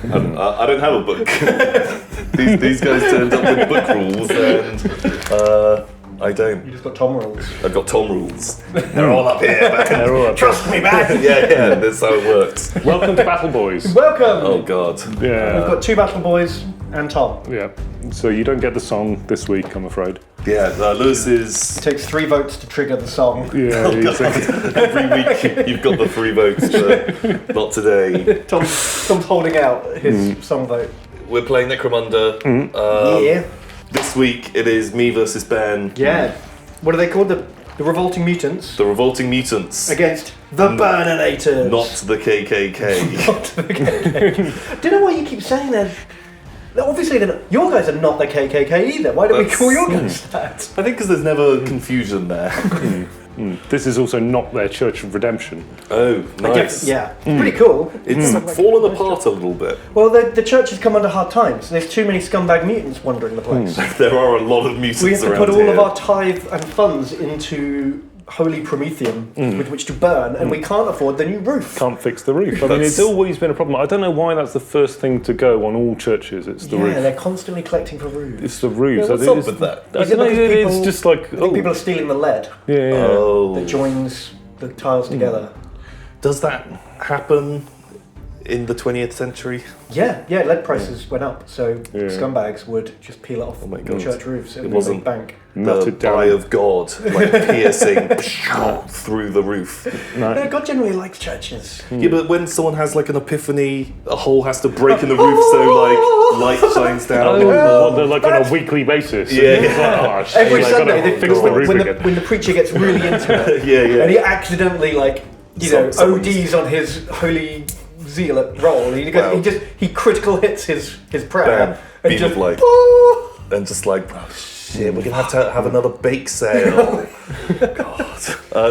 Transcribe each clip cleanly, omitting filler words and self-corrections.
I don't have a book. these guys turned up with book rules, and I don't. You just got Tom rules. I've got Tom rules. They're all up here, man. They're all up Trust me, man. Yeah, that's how it works. Welcome to Battleboys. Welcome. Oh God. Yeah. We've got 2 Battle Boys and Tom. Yeah. So you don't get the song this week, I'm afraid. Yeah, Lewis is. It takes 3 votes to trigger the song. Yeah. Every week you've got the 3 votes, but not today. Tom's holding out his song vote. We're playing Necromunda. Yeah. This week it is me versus Ben. Yeah. What are they called? The Revolting Mutants The Revolting Mutants. against the Burnanators. Not the KKK. Not the KKK. Do you know why you keep saying that? Obviously, your guys are not the KKK either. Why don't we call your guys that? I think because there's never confusion there. This is also not their Church of Redemption. Oh, nice. Yeah, pretty cool. It's fallen apart a little bit. Well, the church has come under hard times. There's too many scumbag mutants wandering the place. There are a lot of mutants We have to around put all here. of our tithe and funds into holy promethium with which to burn, and we can't afford the new roof. Can't fix the roof. I mean, it's always been a problem. I don't know why that's the first thing to go on all churches. It's the Yeah, roof. they're constantly collecting for roofs. It's the roof. Yeah, what's up with that? I Is it don't know, because it's people- just like, I think people are stealing the lead yeah. Oh. that joins the tiles together. Does that happen in the 20th century? Yeah, lead prices went up, so Yeah. scumbags would just peel it off my the God. church roofs. It wasn't- bank. The Nutted down. eye of God, like piercing through the roof. Yeah, God generally likes churches. Yeah, but when someone has like an epiphany, a hole has to break in the roof so like light shines down. Oh, they're like on a weekly basis. Yeah. It's like, oh, shit, Every I gotta Sunday, they fix the roof when again. when the preacher gets really into it, Yeah. and he accidentally Someone's- ODs on his holy zeal at roll. He goes, Wow. he critical hits his prayer Bam. and Beam just of light. And just like, oh shit, we're gonna have to have another bake sale. God.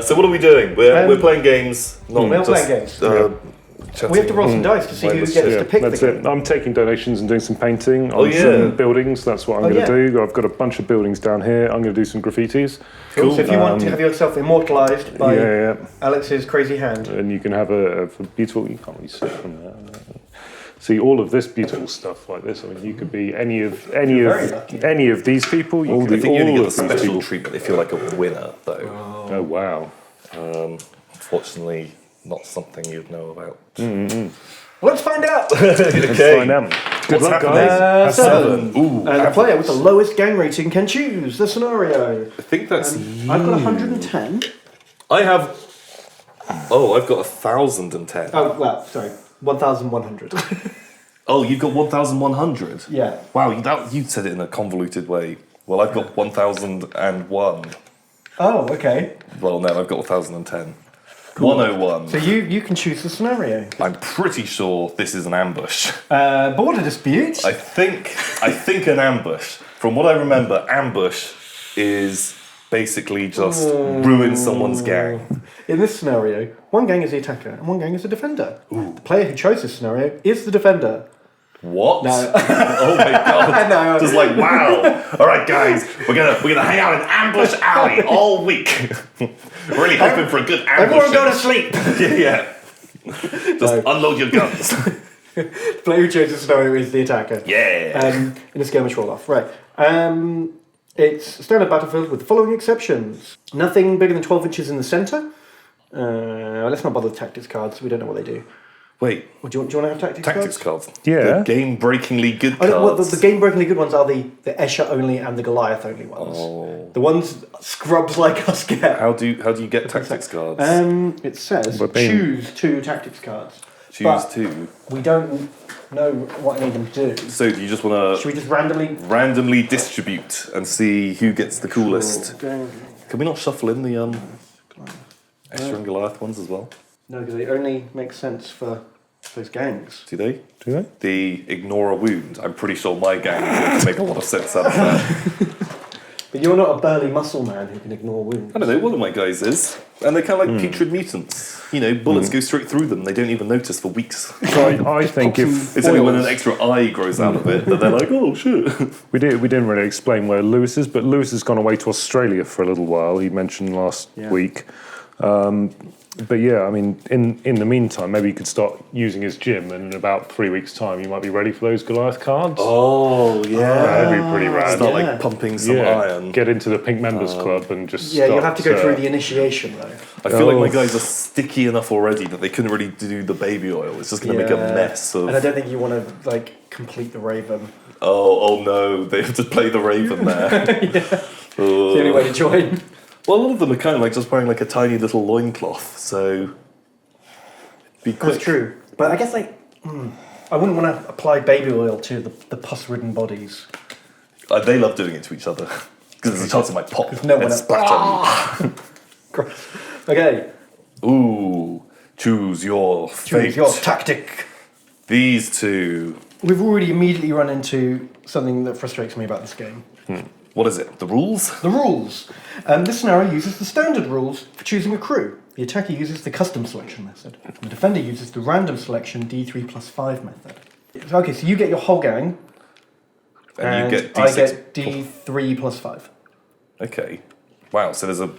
So what are we doing? We're playing games. Not we're just, playing games. chatting. We have to roll some dice to see who Mindless gets shit. to pick That's the it. game. I'm taking donations and doing some painting on Oh, yeah. some buildings. That's what I'm going yeah. to do. I've got a bunch of buildings down here. I'm going to do some graffitis. Cool. So if you want to have yourself immortalised by Yeah. Alex's crazy hand. And you can have a beautiful. You can't really see it from there. See all of this beautiful stuff like this. I mean, you could be any of very lucky. these people. You could I be think you only all get the of these special people. treatment if you're like a winner, though. Oh wow! Unfortunately, not something you'd know about. Let's find out. Let's find out. Good What's luck, happening? guys. 7. Ooh, And the player with the lowest gang rating can choose the scenario. I think that's. I've got 110. I have. Oh, I've got 1,010. Oh, well, sorry. 1,100. Oh, you've got 1,100. Yeah. Wow, you said it in a convoluted way. Well, I've got 1,001. Oh, okay. Well, no, I've got 1,010. 101. So you can choose the scenario. I'm pretty sure this is an ambush. Border dispute. I think an ambush. From what I remember, ambush is basically just ruin someone's gang. In this scenario, one gang is the attacker and one gang is the defender. The player who chose this scenario is the defender. What? No. Oh my god! No. Just like wow! All right, guys, we're gonna hang out in Ambush Alley all week. Really hoping for a good ambush. Everyone go to sleep. Yeah. Just unload your guns. The player who chose this scenario is the attacker. Yeah. In a skirmish roll-off. Right. It's a standard battlefield with the following exceptions. Nothing bigger than 12 inches in the centre. Let's not bother with tactics cards. We don't know what they do. Wait. Or do you want to have tactics Tactics cards? cards. Yeah. The game-breakingly good Oh, cards. no, well, the game-breakingly good ones are the Escher only and the Goliath only ones. Oh. The ones scrubs like us get. How do you get tactics cards? It says But then- choose 2 tactics cards. Choose but 2. We don't know what I need them to do. So do you just want Should to we just randomly distribute and see who gets the coolest? go? Can we not shuffle in the Escher and Goliath ones as well? No, because they only make sense for those gangs. Do they? Do they? The ignore a wound. I'm pretty sure my gang is going to make a lot of sense out of that. But you're not a burly muscle man who can ignore wounds. I don't know, one of my guys is. And they're kind of like putrid mutants. You know, bullets go straight through them. They don't even notice for weeks. So I think if It's only when an extra eye grows out of it that they're like, oh shit. we didn't really explain where Lewis is, but Lewis has gone away to Australia for a little while. He mentioned last week. But yeah, I mean, in the meantime, maybe you could start using his gym, and in about 3 weeks' time, you might be ready for those Goliath cards. Oh, yeah. That'd be pretty rad. Start like pumping some iron. Get into the Pink Members Club and just Yeah, start, you'll have to go through the initiation though. I feel like my guys are sticky enough already that they couldn't really do the baby oil. It's just going to make a mess of... And I don't think you want to like complete the Raven. Oh no, they have to play the Raven there. It's the only way to join. Well, a lot of them are kind of like just wearing like a tiny little loincloth, so... Be quick. That's true. But I guess like, I wouldn't want to apply baby oil to the pus-ridden bodies. They love doing it to each other. Because there's a chance it might pop No one and splatter on you. Gross. Okay. Ooh, choose your fate. Choose your tactic. These two. We've already immediately run into something that frustrates me about this game. What is it? The rules? The rules. This scenario uses the standard rules for choosing a crew. The attacker uses the custom selection method. And the defender uses the random selection D3 plus 5 method. Okay, so you get your whole gang. And you get D6. I get D3 plus 5. Okay. Wow, so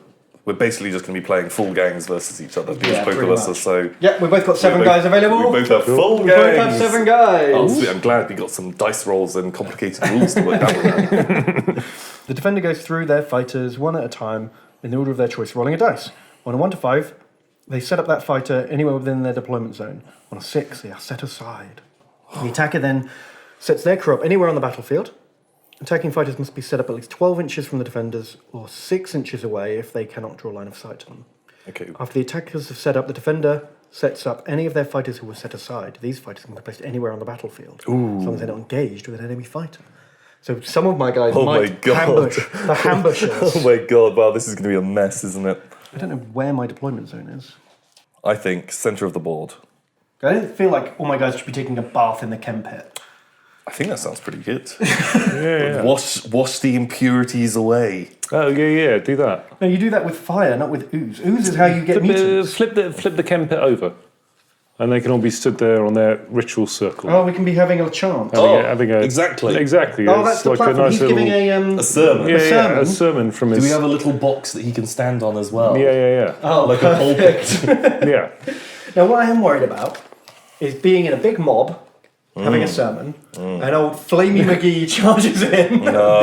we're basically just going to be playing full gangs versus each other because both of pretty us much. are so... Yeah, we've both got 7 guys available. We both have full We gangs. both have 7 guys. Oh, sweet. I'm glad we got some dice rolls and complicated rules to work out with. The defender goes through their fighters one at a time in the order of their choice, rolling a dice. On a 1 to 5, they set up that fighter anywhere within their deployment zone. On a 6, they are set aside. The attacker then sets their crew up anywhere on the battlefield. Attacking fighters must be set up at least 12 inches from the defenders or 6 inches away if they cannot draw line of sight to them. Okay. After the attackers have set up, the defender sets up any of their fighters who were set aside. These fighters can be placed anywhere on the battlefield, as long as they're not engaged with an enemy fighter. So some of my guys might ambush the ambushers. Oh my god, wow, this is going to be a mess, isn't it? I don't know where my deployment zone is. I think centre of the board. I don't feel like all my guys should be taking a bath in the chem pit. I think that sounds pretty good. Yeah. Wash the impurities away. Oh yeah, do that. No, you do that with fire, not with ooze. Ooze is how you get mutants. Flip the chem pit over, and they can all be stood there on their ritual circle. Oh, we can be having a chant. Having a exactly. Exactly. Oh, that's the like platform. a nice He's little giving A sermon. a sermon from his. Do we have a little box that he can stand on as well? Yeah. Oh, Like perfect. a pulpit. Yeah. Now, what I am worried about is being in a big mob, having a sermon, and old Flamey McGee charges in. No.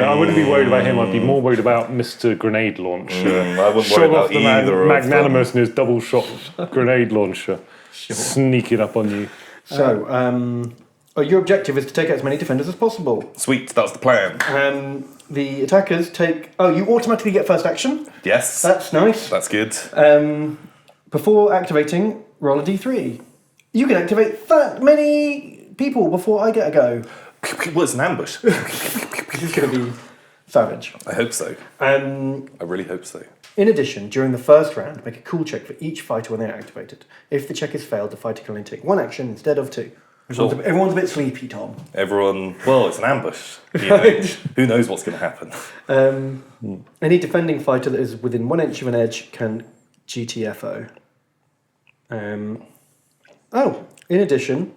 I wouldn't be worried about him. I'd be more worried about Mr. Grenade Launcher. I wouldn't worry Shot about off the either of Magnanimous and his double shot grenade launcher, sneaking up on you. So, your objective is to take out as many defenders as possible. Sweet, that's the plan. The attackers take... Oh, you automatically get first action. Yes. That's nice. That's good. Before activating, roll a d3. You can activate that many people before I get a go. Well, it's an ambush. This is going to be savage. I hope so. I really hope so. In addition, during the first round, make a cool check for each fighter when they're activated. If the check is failed, the fighter can only take 1 action instead of 2. Everyone's a bit sleepy, Tom. Well, it's an ambush. You know. Who knows what's going to happen? Any defending fighter that is within 1 inch of an edge can GTFO. In addition,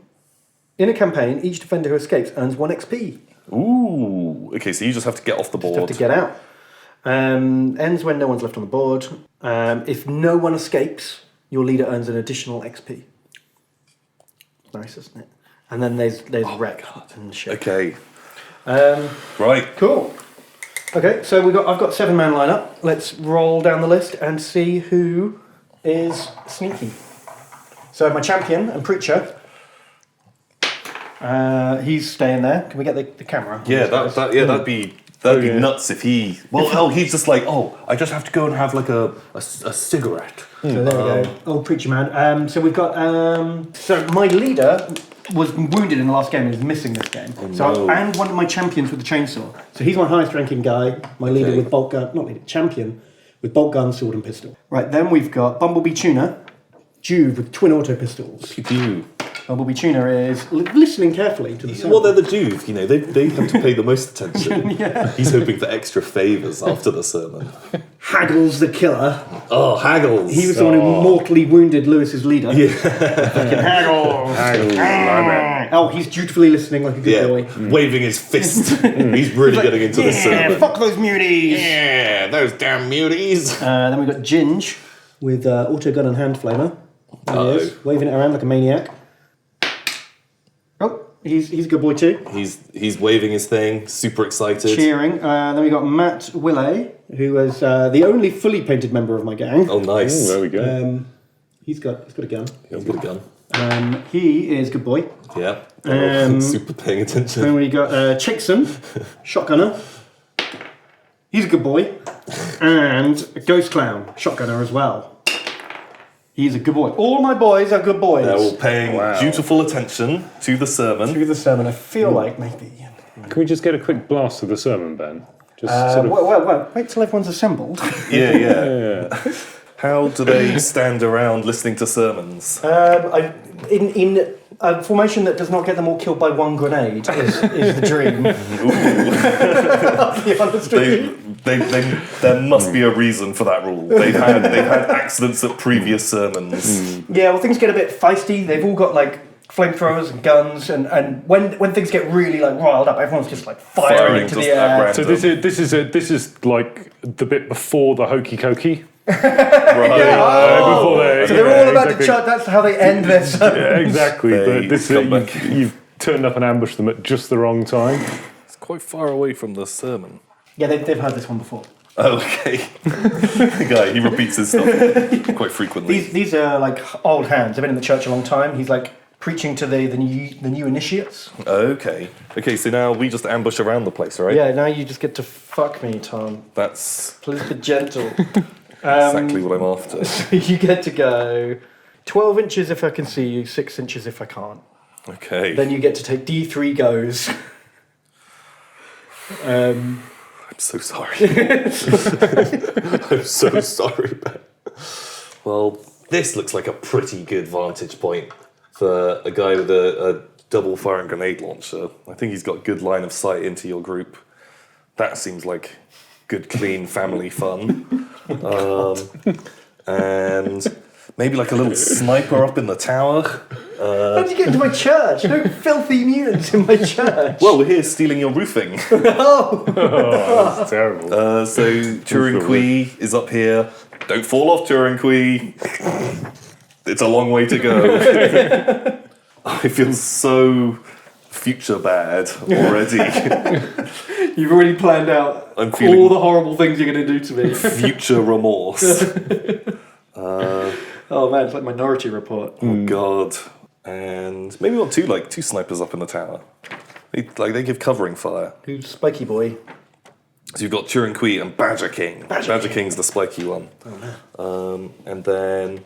in a campaign, each defender who escapes earns 1 XP. Ooh. Okay, so you just have to get off the board. Just have to get out. Ends when no one's left on the board. If no one escapes, your leader earns an additional XP. Nice, isn't it? And then there's rep and shit. Okay. Right. Cool. Okay, so I've got 7-man lineup. Let's roll down the list and see who is sneaky. So my champion and preacher. He's staying there. Can we get the camera? Yeah, that'd be nuts if he. Well, he's just like, I just have to go and have like a cigarette. So there we go. Old preacher man. So we've got. So my leader was wounded in the last game and is missing this game. And one of my champions with the chainsaw. So he's my highest ranking guy. My leader with bolt gun, not leader, champion with bolt gun, sword, and pistol. Right. Then we've got Bumblebee Tuner, Juve with twin auto pistols. Bumblebee Tuner is listening carefully to the sound. Well, they're the Juve, they have to pay the most attention. Yeah. He's hoping for extra favours after the sermon. Haggles the Killer Oh, Haggles. He was the one who mortally wounded Lewis's leader. Yeah. Fucking Haggles. Haggles. Oh, he's dutifully listening like a good boy. Waving his fist. He's really getting into the sermon. Fuck those muties. Yeah, those damn muties. Then we've got Ginge with auto gun and hand flamer. There he is, waving it around like a maniac. Oh, he's a good boy too. He's waving his thing, super excited. Cheering. Then we got Matt Willey, who is the only fully painted member of my gang. Oh, nice. Ooh, there we go. He's got a gun. He's got a gun. He is good boy. Yeah. Super paying attention. Then we got Chickson, shotgunner. He's a good boy. And Ghost Clown, shotgunner as well. He's a good boy. All my boys are good boys. They're all paying dutiful attention to the sermon. I feel like maybe. Can we just get a quick blast of the sermon, Ben? Just wait till everyone's assembled. Yeah. How do they stand around listening to sermons? In a formation that does not get them all killed by one grenade is the dream. I'll be honest with you. There must be a reason for that rule. They've had accidents at previous sermons. Yeah, well, things get a bit feisty. They've all got like flamethrowers and guns, and when things get really like riled up, everyone's just like firing into the air. So this is like the bit before the Hokey Cokey. Right. So they're all about to charge. That's how they end their sermon. Yeah, exactly. They But this you've turned up and ambushed them at just the wrong time. It's quite far away from the sermon. Yeah, they've heard this one before. Okay. The guy, he repeats his stuff quite frequently. These are like old hands. They've been in the church a long time. He's like preaching to the new initiates. Okay, so now we just ambush around the place, right? Yeah, now you just get to fuck me, Tom. That's Please be gentle. exactly what I'm after. So you get to go 12 inches if I can see you, 6 inches if I can't. Okay. Then you get to take D3 goes. I'm so sorry. I'm so sorry, Ben. Well, this looks like a pretty good vantage point for a guy with a double firing grenade launcher. I think he's got good line of sight into your group. That seems like good, clean family fun. And maybe like a little sniper up in the tower. How did you get into my church? No filthy mutants in my church. Well, we're here stealing your roofing. Oh, That's terrible. So Turin Kui is up here. Don't fall off, Turin Kui. It's a long way to go. I feel so future bad already. You've already planned out I'm feeling all the horrible things you're going to do to me. future remorse. Oh man, it's like Minority Report. Oh God. And maybe we want two snipers up in the tower. They give covering fire. Who's Spiky Boy? So you've got Turin Kui and Badger King. Badger King's the spiky one. Oh no. And then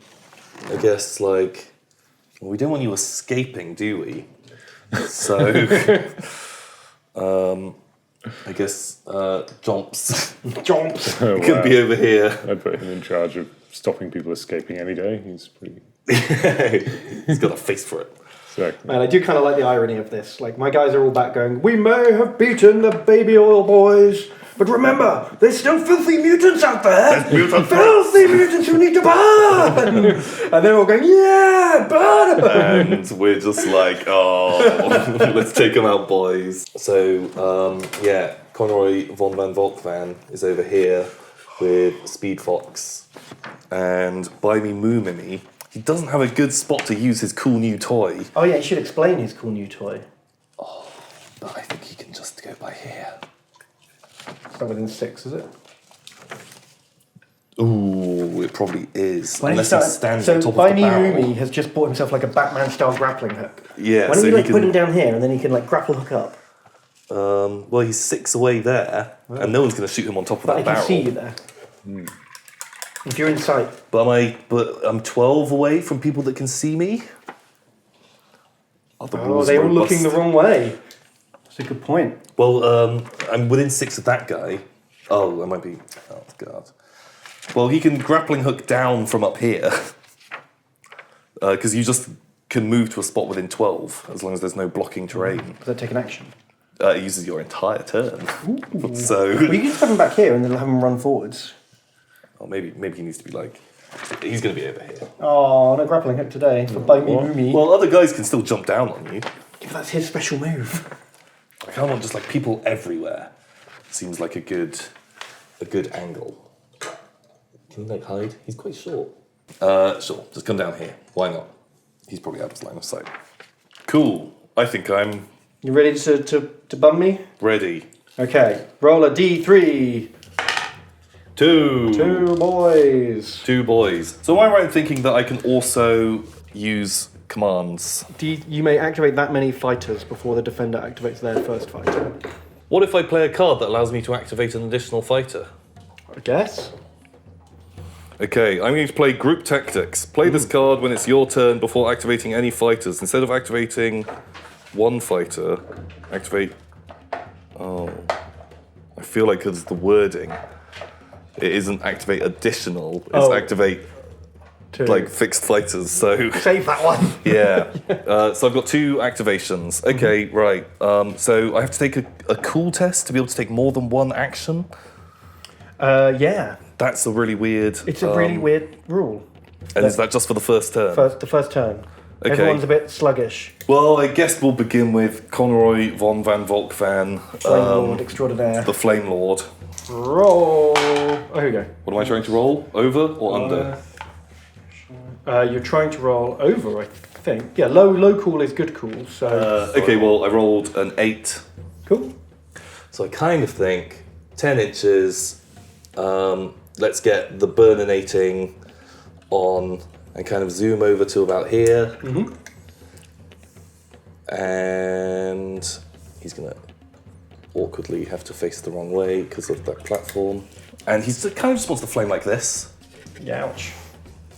I guess we don't want you escaping, do we? So I guess Jomps Jomps. could be over here. I'd put him in charge of stopping people escaping any day. He's pretty. He's got a face for it. So, Man, I do kind of like the irony of this. Like, my guys are all back going, we may have beaten the baby oil boys, but remember, there's still filthy mutants out there. Filthy mutants who need to burn. And they're all going, yeah, burn them. And we're just like, oh, let's take them out, boys. So, Conroy von Van Volkvan is over here with Speed Fox. And Buy Me Moo Mini, he doesn't have a good spot to use his cool new toy. Oh yeah, you should explain his cool new toy. Oh, but I think he can just go by here. It's not within 6, is it? Ooh, it probably is. Why don't Unless you he start- stands so on top Buy of the Me barrel. Moomy has just bought himself like a Batman-style grappling hook. Yeah, Why don't so you he put him can. down here and then he can grapple hook up? Well, he's 6 away there, and no one's going to shoot him on top of But that I can barrel. see you there. If you're in sight. But I'm 12 away from people that can see me. Are the Oh, rules they're all robust? looking the wrong way. That's a good point. Well, I'm within 6 of that guy. Oh, I might be. Oh God. Well, he can grappling hook down from up here, because you just can move to a spot within 12 as long as there's no blocking terrain. Does that take an action? It uses your entire turn. So Well, you can just have him back here and then have him run forwards. Oh, maybe he needs to be like. He's going to be over here. Oh, no grappling hook today for Bite Me Roomy. Well, other guys can still jump down on you. Yeah, that's his special move. I can't want just like people everywhere. Seems like a good angle. Can he like hide? He's quite short. Sure, just come down here. Why not? He's probably out of line of sight. Cool. I think I'm You ready to bum me? ready. Okay, roll a D3. Two boys. Two boys. So am I right in thinking that I can also use commands? You may activate that many fighters before the defender activates their first fighter. What if I play a card that allows me to activate an additional fighter? I guess. Okay, I'm going to play Group Tactics. Play this card when it's your turn before activating any fighters. Instead of activating one fighter, activate... Oh. I feel like because the wording, it isn't activate additional, it's activate Two. like fixed fighters, so... Save that one. Yeah. So I've got 2 activations. Okay, right. So I have to take a cool test to be able to take more than one action? Yeah. That's a really weird... It's a really weird rule. And is that just for the first turn? The first turn. Okay. Everyone's a bit sluggish. Well, I guess we'll begin with Conroy von Van Volk van... Flame Lord extraordinaire. The Flame Lord. Roll. Oh, here we go. What am I trying to roll? Over or under? You're trying to roll over, I think. Yeah, low cool is good cool. So Okay, well, I rolled an 8. cool. So I kind of think 10 inches, let's get the burninating on and kind of zoom over to about here. Mm-hmm. And he's going to awkwardly have to face the wrong way because of that platform. And he's kind of just wants to flame like this. Ouch.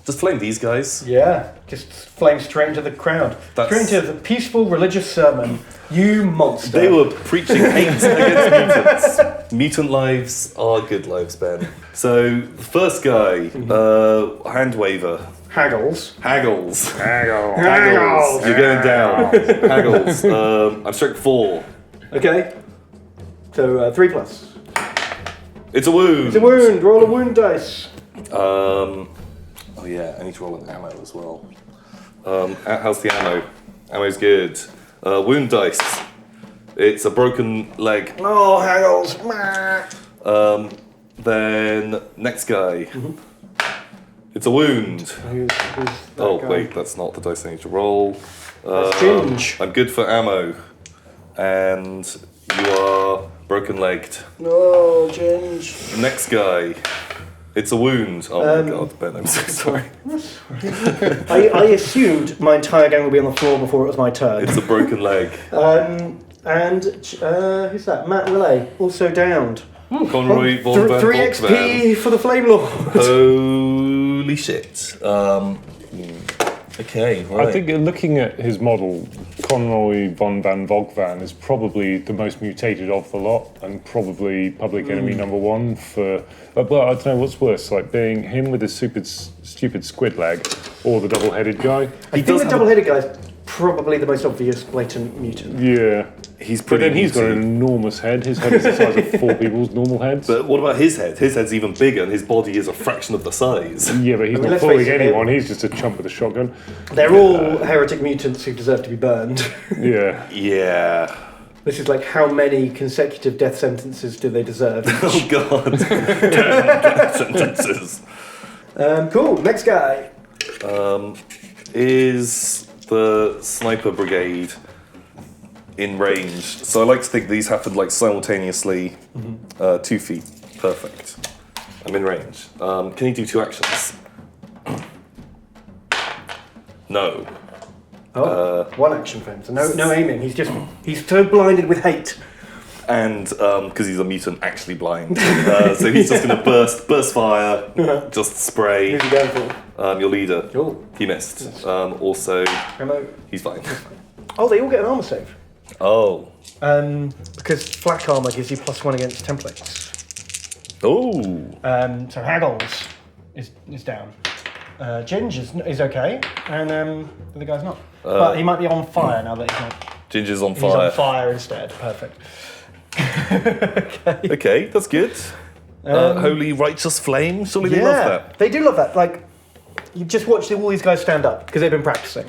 Just flame these guys. Yeah, just flame straight into the crowd. Straight into the peaceful religious sermon. You monster. They were preaching hate against mutants. Mutant lives are good lives, Ben. So, the first guy, hand waver. Haggles. Haggles. Haggles. You're going down. Haggles. I'm strike 4. Okay. So 3+. It's a wound. It's a wound. Roll a wound dice. Oh yeah, I need to roll an ammo as well. How's the ammo? Ammo's good. Wound dice. It's a broken leg. Oh, Haggles. Then next guy. It's a wound. Who's Oh guy? wait, that's not the dice I need to roll. That's Ginge. I'm good for ammo. And you are broken legged. No, Ginge. Next guy. It's a wound. Oh my god, Ben, I'm so sorry. I assumed my entire gang would be on the floor before it was my turn. It's a broken leg. And who's that? Matt Willay, also downed. Conroy von Van 3 Volk XP for the Flame Lord. Holy shit. Okay, right. I think looking at his model, Conroy von Van Volkvan is probably the most mutated of the lot, and probably public enemy number 1 for. But I don't know what's worse, like being him with his stupid squid leg, or the double-headed guy. I think the double-headed guy's probably the most obvious blatant mutant. Yeah. He's But pretty then he's got an mutant. enormous head. His head is the size of 4 people's normal heads. But what about his head? His head's even bigger and his body is a fraction of the size. Yeah, but he's not let's fooling face it, anyone. He's just a chump with a shotgun. They're all heretic mutants who deserve to be burned. Yeah. Yeah. This is like how many consecutive death sentences do they deserve? Oh god. Death sentences. Cool, next guy. Is the sniper brigade in range? So I like to think these happen like simultaneously. 2 feet. Perfect. I'm in range. Can he do 2 actions? No. Oh, 1 action for him. So no aiming. He's so blinded with hate. And because he's a mutant, actually blind, so he's just going to burst fire, just spray. Who's he going for? Your leader. Oh. He missed. Also, Ammo. he's fine. Oh, they all get an armor save. Oh. Because flak armor gives you +1 against templates. Oh. So Haggles is down. Ginge is okay, and the other guy's not. But he might be on fire now that he's not. Ginger's on He's fire. on fire instead. Perfect. Okay, that's good. Holy Righteous Flame? Surely they love that. They do love that. Like, you just watch all these guys stand up because they've been practicing.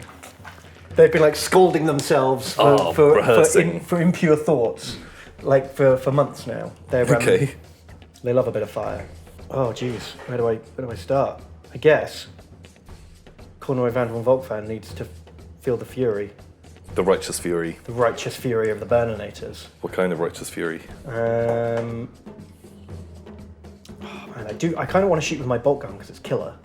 They've been like scolding themselves for impure thoughts, like for months now. They're Okay. They love a bit of fire. Oh, jeez, where do I start? I guess Conroy Van Volkvan needs to feel the fury, The Righteous Fury. the righteous fury of the Burnanators. What kind of Righteous Fury? Man, I kind of want to shoot with my bolt gun because it's killer,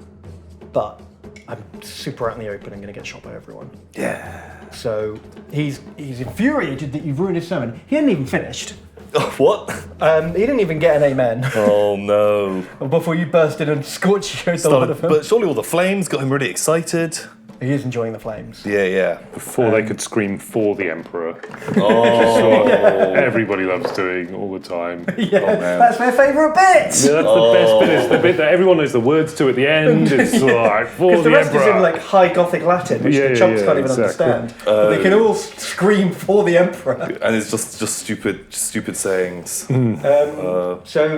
but I'm super out in the open and going to get shot by everyone. Yeah. So he's infuriated that you've ruined his sermon. He hadn't even finished. What? He didn't even get an amen Oh no. before you burst in and scorched the lot of him. But surely all the flames got him really excited. He is enjoying the flames. Yeah. Before they could scream for the Emperor. Oh. Everybody loves doing all the time. Yeah, man. that's my favourite bit. Yeah, that's the best bit. It's the bit that everyone knows the words to at the end. It's like, for Because the the rest Emperor. is in like high Gothic Latin, which the chumps can't even exactly. understand. But they can all scream for the Emperor. And it's just stupid sayings. So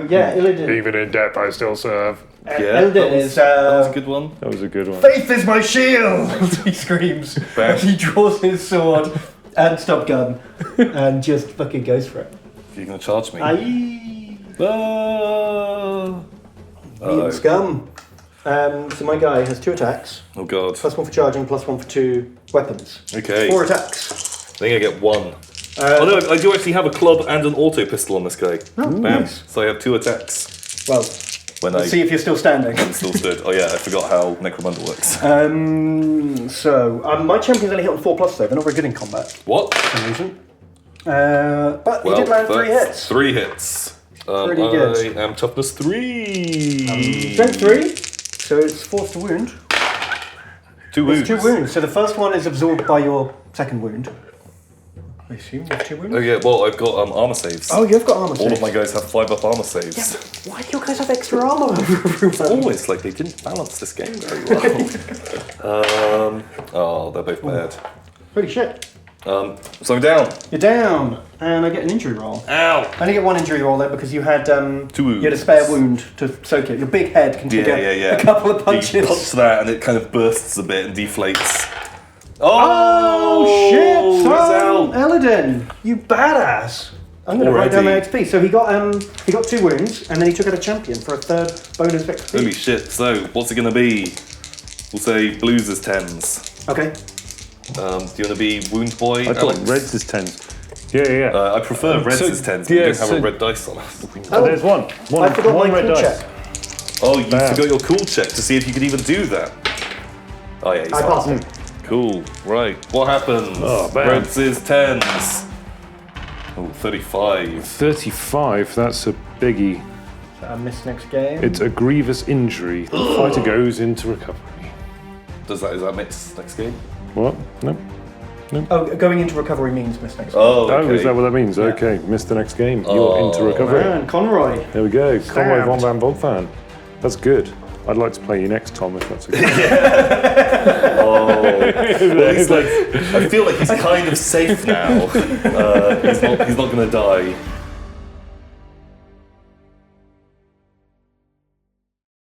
yeah, Illidan. Even in death, I still serve. Illidan is. That was a good one. That was a good one. Faith is my shield! He screams. Bam. He draws his sword and stop gun and just fucking goes for it. You're gonna charge me. Aye. Ah. Mutant scum. So my guy has 2 attacks. Oh god. +1 for charging, +1 for 2 weapons. Okay. 4 attacks. I think I get 1. Oh no, I do actually have a club and an auto pistol on this guy. Bam. nice. So I have 2 attacks. Well, When let's see if you're still standing. I'm still stood. Oh yeah, I forgot how Necromunda works. My champion's only hit on 4+ though. They're not very good in combat What? for some reason. But he did land 3 that's hits. 3 hits. Pretty good. I am toughness 3. Strength 3, so it's forced to wound. 2 wounds. 2 wounds. So the first one is absorbed by your second wound. I assume you have 2 wounds? Oh yeah, well I've got armor saves. Oh, you've got armor All saves. of my guys have 5+ armor saves. Why do you guys have extra armor over everyone? Always like they didn't balance this game very well. They're both bad. Holy shit. So I'm down. You're down, and I get an injury roll. Ow! I only get 1 injury roll there because you had 2 wounds. You had a spare wound to soak it. Your big head can take Yeah. a couple of You punches. punch that and it kind of bursts a bit and deflates. Oh shit, He's son! out. Illidan, you badass! I'm going to write down the Already. XP. So he got 2 wounds, and then he took out a champion for a 3rd bonus XP. Holy shit, so what's it gonna be? We'll say blues is 10s. Okay. Do you wanna be wound boy? I thought Alex? reds is 10. Yeah. I prefer reds so- as 10s, but yeah, we don't have so- a red dice on us. Oh, there's one. I forgot one my red cool dice. check. Oh, you Bam. forgot your cool check to see if you could even do that. Oh yeah, he's I passed it. Cool, right. What happens? Oh, bam. Reds is 10s. Oh, 35. 35, that's a biggie. I missed next game. It's a grievous injury. The fighter goes into recovery. Is that next game? What? No. Oh, going into recovery means miss next game. Oh, Oh, okay. is that what that means? Okay, missed the next game. You're into recovery. Man, Conroy. There we go. Conroy Von Stabbed. Van Volkvan. That's good. I'd like to play you next, Tom, if that's okay. Well, he's like, I feel like he's kind of safe now. He's not going to die.